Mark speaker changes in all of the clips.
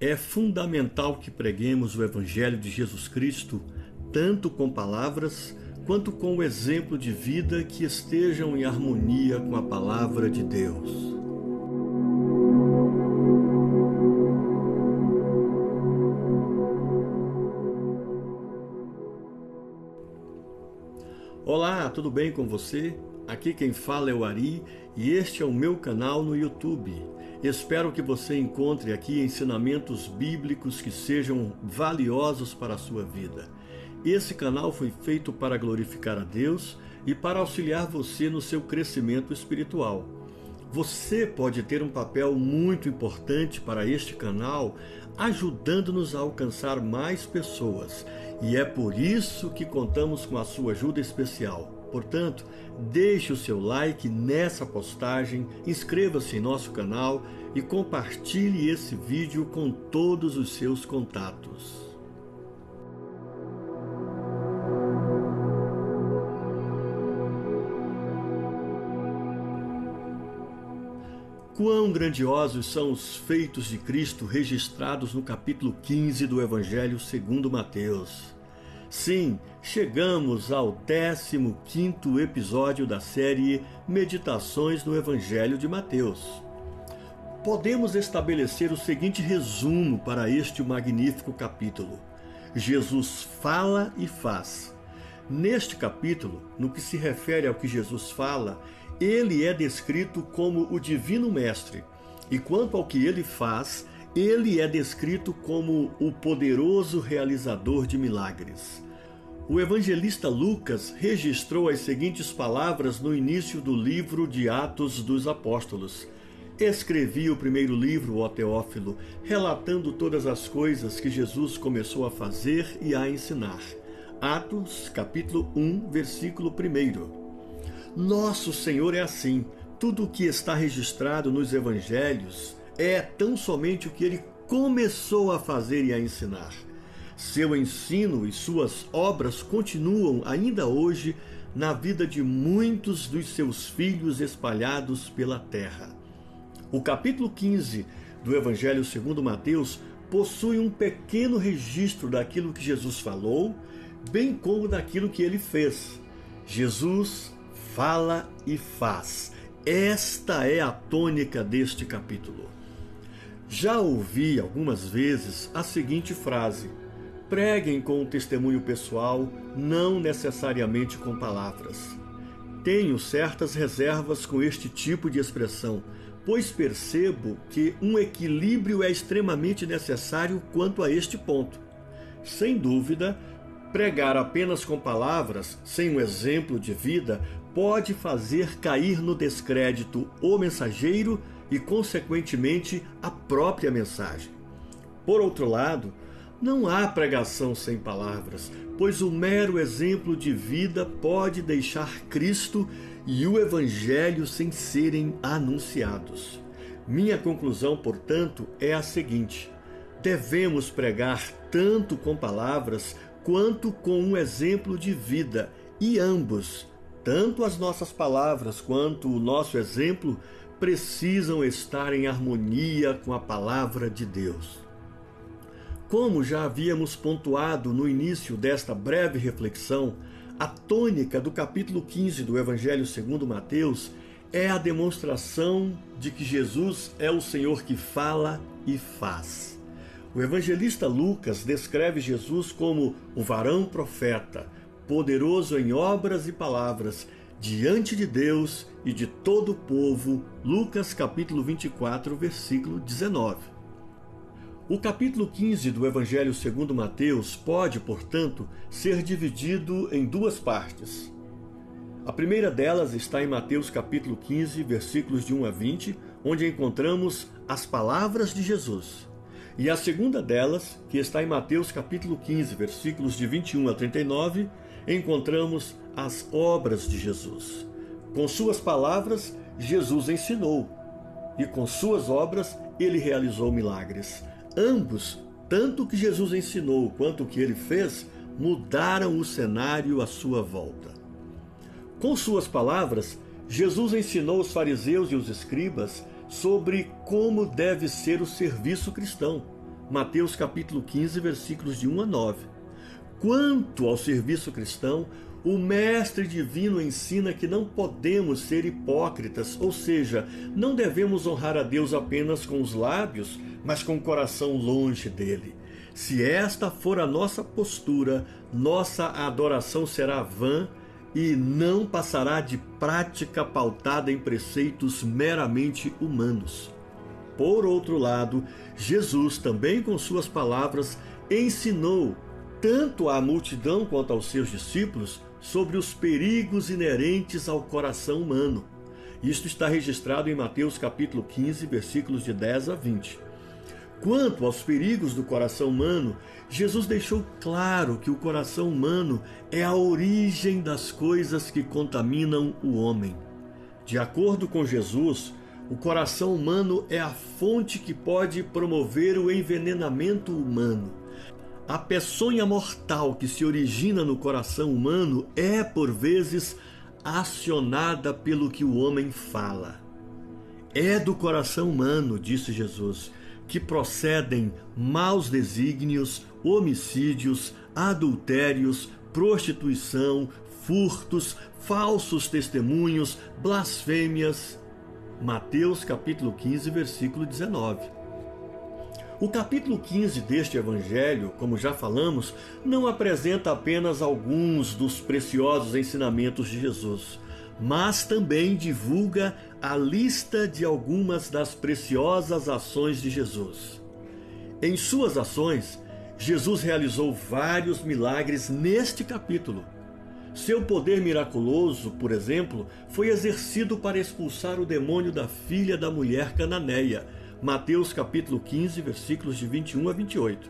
Speaker 1: É fundamental que preguemos o Evangelho de Jesus Cristo, tanto com palavras, quanto com o exemplo de vida que estejam em harmonia com a palavra de Deus. Olá, tudo bem com você? Aqui quem fala é o Ari e este é o meu canal no YouTube. Espero que você encontre aqui ensinamentos bíblicos que sejam valiosos para a sua vida. Esse canal foi feito para glorificar a Deus e para auxiliar você no seu crescimento espiritual. Você pode ter um papel muito importante para este canal, ajudando-nos a alcançar mais pessoas. E é por isso que contamos com a sua ajuda especial. Portanto, deixe o seu like nessa postagem, inscreva-se em nosso canal e compartilhe esse vídeo com todos os seus contatos. Quão grandiosos são os feitos de Cristo registrados no capítulo 15 do Evangelho segundo Mateus. Sim, chegamos ao 15º episódio da série Meditações no Evangelho de Mateus. Podemos estabelecer o seguinte resumo para este magnífico capítulo. Jesus fala e faz. Neste capítulo, no que se refere ao que Jesus fala, ele é descrito como o Divino Mestre. E quanto ao que ele faz, ele é descrito como o poderoso realizador de milagres. O evangelista Lucas registrou as seguintes palavras no início do livro de Atos dos Apóstolos. Escrevi o primeiro livro, ó Teófilo, relatando todas as coisas que Jesus começou a fazer e a ensinar. Atos, capítulo 1, versículo 1. Nosso Senhor é assim. Tudo o que está registrado nos evangelhos é tão somente o que ele começou a fazer e a ensinar. Seu ensino e suas obras continuam ainda hoje na vida de muitos dos seus filhos espalhados pela terra. O capítulo 15 do Evangelho segundo Mateus possui um pequeno registro daquilo que Jesus falou, bem como daquilo que ele fez. Jesus fala e faz. Esta é a tônica deste capítulo. Já ouvi algumas vezes a seguinte frase: preguem com o testemunho pessoal, não necessariamente com palavras. Tenho certas reservas com este tipo de expressão, pois percebo que um equilíbrio é extremamente necessário quanto a este ponto. Sem dúvida, pregar apenas com palavras, sem um exemplo de vida, pode fazer cair no descrédito o mensageiro e, consequentemente, a própria mensagem. Por outro lado, não há pregação sem palavras, pois o mero exemplo de vida pode deixar Cristo e o Evangelho sem serem anunciados. Minha conclusão, portanto, é a seguinte: devemos pregar tanto com palavras quanto com um exemplo de vida, e ambos, tanto as nossas palavras quanto o nosso exemplo, precisam estar em harmonia com a palavra de Deus. Como já havíamos pontuado no início desta breve reflexão, a tônica do capítulo 15 do Evangelho segundo Mateus é a demonstração de que Jesus é o Senhor que fala e faz. O evangelista Lucas descreve Jesus como o varão profeta, poderoso em obras e palavras, diante de Deus e de todo o povo. Lucas capítulo 24, versículo 19. O capítulo 15 do Evangelho segundo Mateus pode, portanto, ser dividido em duas partes. A primeira delas está em Mateus capítulo 15, versículos de 1 a 20, onde encontramos as palavras de Jesus. E a segunda delas, que está em Mateus capítulo 15, versículos de 21 a 39, encontramos as obras de Jesus. Com suas palavras, Jesus ensinou, e com suas obras, ele realizou milagres. Ambos, tanto o que Jesus ensinou quanto o que ele fez, mudaram o cenário à sua volta. Com suas palavras, Jesus ensinou os fariseus e os escribas sobre como deve ser o serviço cristão. Mateus capítulo 15, versículos de 1 a 9. Quanto ao serviço cristão, o Mestre Divino ensina que não podemos ser hipócritas, ou seja, não devemos honrar a Deus apenas com os lábios, mas com o coração longe dele. Se esta for a nossa postura, nossa adoração será vã e não passará de prática pautada em preceitos meramente humanos. Por outro lado, Jesus, também com suas palavras, ensinou tanto à multidão quanto aos seus discípulos sobre os perigos inerentes ao coração humano. Isto está registrado em Mateus capítulo 15, versículos de 10 a 20. Quanto aos perigos do coração humano, Jesus deixou claro que o coração humano é a origem das coisas que contaminam o homem. De acordo com Jesus, o coração humano é a fonte que pode promover o envenenamento humano. A peçonha mortal que se origina no coração humano é, por vezes, acionada pelo que o homem fala. É do coração humano, disse Jesus, que procedem maus desígnios, homicídios, adultérios, prostituição, furtos, falsos testemunhos, blasfêmias. Mateus capítulo 15, versículo 19. O capítulo 15 deste evangelho, como já falamos, não apresenta apenas alguns dos preciosos ensinamentos de Jesus, mas também divulga a lista de algumas das preciosas ações de Jesus. Em suas ações, Jesus realizou vários milagres neste capítulo. Seu poder miraculoso, por exemplo, foi exercido para expulsar o demônio da filha da mulher cananeia, Mateus capítulo 15, versículos de 21 a 28.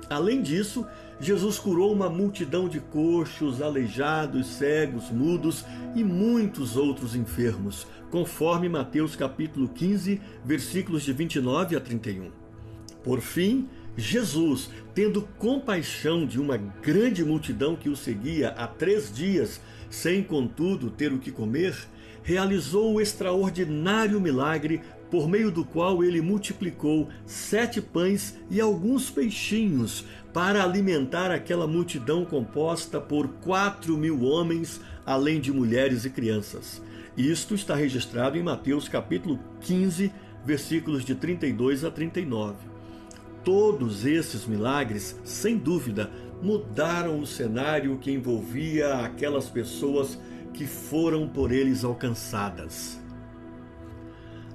Speaker 1: Além disso, Jesus curou uma multidão de coxos, aleijados, cegos, mudos e muitos outros enfermos, conforme Mateus capítulo 15, versículos de 29 a 31. Por fim, Jesus, tendo compaixão de uma grande multidão que o seguia há 3 dias, sem contudo ter o que comer, realizou o extraordinário milagre por meio do qual ele multiplicou 7 pães e alguns peixinhos para alimentar aquela multidão composta por 4.000 homens, além de mulheres e crianças. Isto está registrado em Mateus capítulo 15, versículos de 32 a 39. Todos esses milagres, sem dúvida, mudaram o cenário que envolvia aquelas pessoas que foram por eles alcançadas.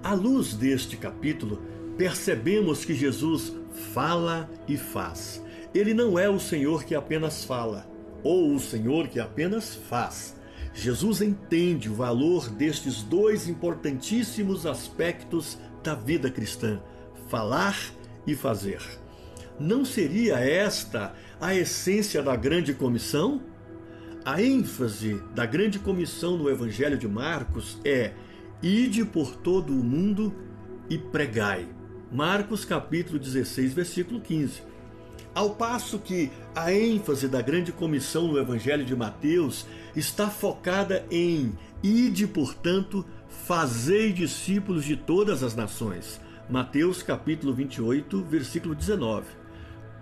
Speaker 1: À luz deste capítulo, percebemos que Jesus fala e faz. Ele não é o Senhor que apenas fala, ou o Senhor que apenas faz. Jesus entende o valor destes 2 importantíssimos aspectos da vida cristã: falar e fazer. Não seria esta a essência da grande comissão? A ênfase da grande comissão no Evangelho de Marcos é: ide por todo o mundo e pregai. Marcos capítulo 16, versículo 15. Ao passo que a ênfase da grande comissão no Evangelho de Mateus está focada em: ide, portanto, fazei discípulos de todas as nações. Mateus capítulo 28, versículo 19.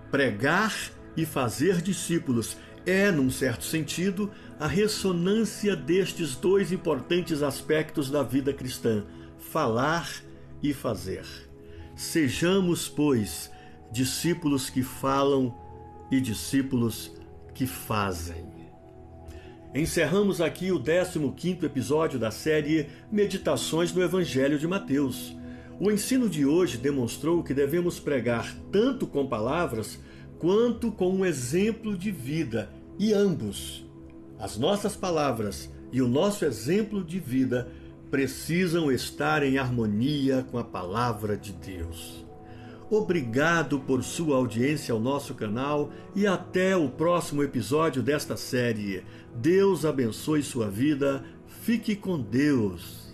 Speaker 1: Pregar e fazer discípulos é, num certo sentido, a ressonância destes 2 importantes aspectos da vida cristã: falar e fazer. Sejamos, pois, discípulos que falam e discípulos que fazem. Encerramos aqui o 15º episódio da série Meditações no Evangelho de Mateus. O ensino de hoje demonstrou que devemos pregar tanto com palavras quanto com um exemplo de vida, e ambos, as nossas palavras e o nosso exemplo de vida, precisam estar em harmonia com a palavra de Deus. Obrigado por sua audiência ao nosso canal e até o próximo episódio desta série. Deus abençoe sua vida. Fique com Deus.